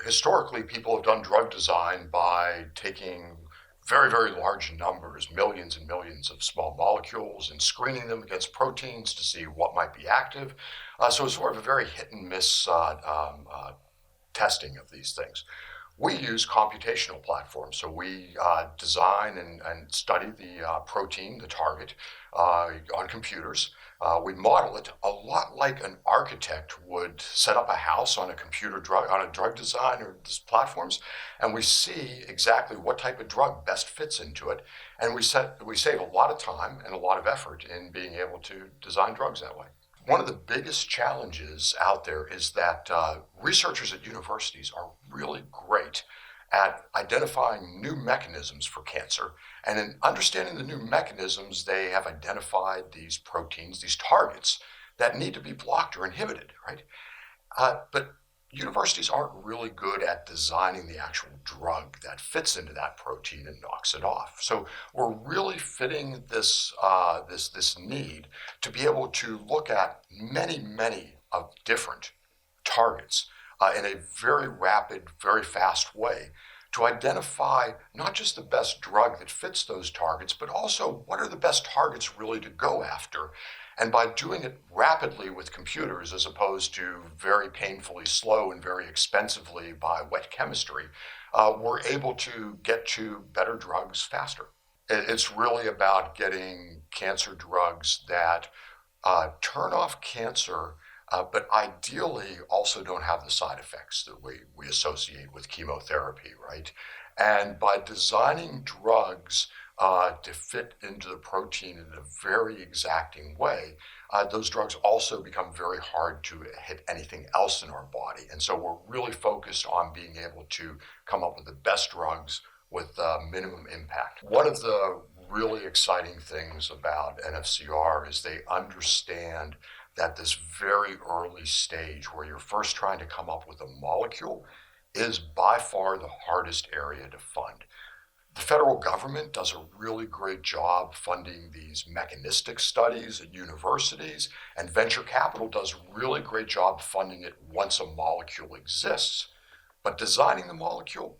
Historically, people have done drug design by taking very, very large numbers, millions and millions of small molecules, and screening them against proteins to see what might be active. So it's sort of a very hit and miss testing of these things. We use computational platforms, so we design and study the protein, the target, on computers. We model it a lot like an architect would set up a house on a drug design or these platforms, and we see exactly what type of drug best fits into it, and we save a lot of time and a lot of effort in being able to design drugs that way. One of the biggest challenges out there is that researchers at universities are really great at identifying new mechanisms for cancer. And in understanding the new mechanisms, they have identified these proteins, these targets that need to be blocked or inhibited, right? But universities aren't really good at designing the actual drug that fits into that protein and knocks it off. So we're really fitting this need to be able to look at many of different targets in a very rapid, very fast way to identify not just the best drug that fits those targets, but also what are the best targets really to go after. And by doing it rapidly with computers as opposed to very painfully slow and very expensively by wet chemistry, we're able to get to better drugs faster. It's really about getting cancer drugs that turn off cancer, but ideally also don't have the side effects that we associate with chemotherapy, right? And by designing drugs to fit into the protein in a very exacting way, those drugs also become very hard to hit anything else in our body. And so we're really focused on being able to come up with the best drugs with minimum impact. One of the really exciting things about NFCR is they understand that this very early stage where you're first trying to come up with a molecule is by far the hardest area to fund. The federal government does a really great job funding these mechanistic studies at universities, and venture capital does a really great job funding it once a molecule exists. But designing the molecule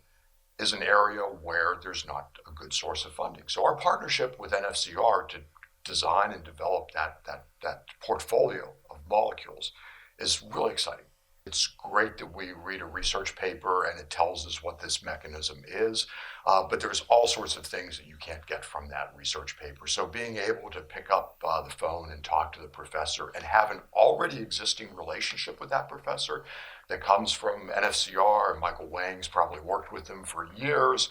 is an area where there's not a good source of funding. So our partnership with NFCR to design and develop that portfolio of molecules is really exciting. It's great that we read a research paper and it tells us what this mechanism is, but there's all sorts of things that you can't get from that research paper. So being able to pick up the phone and talk to the professor and have an already existing relationship with that professor that comes from NFCR, and Michael Wang's probably worked with them for years,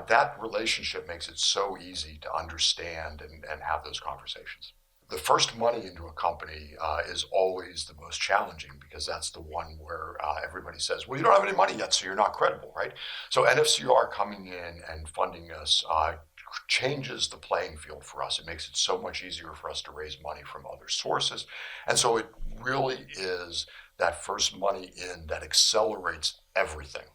that relationship makes it so easy to understand and have those conversations. The first money into a company is always the most challenging because that's the one where everybody says, well, you don't have any money yet, so you're not credible, right? So NFCR coming in and funding us changes the playing field for us. It makes it so much easier for us to raise money from other sources. And so it really is that first money in that accelerates everything.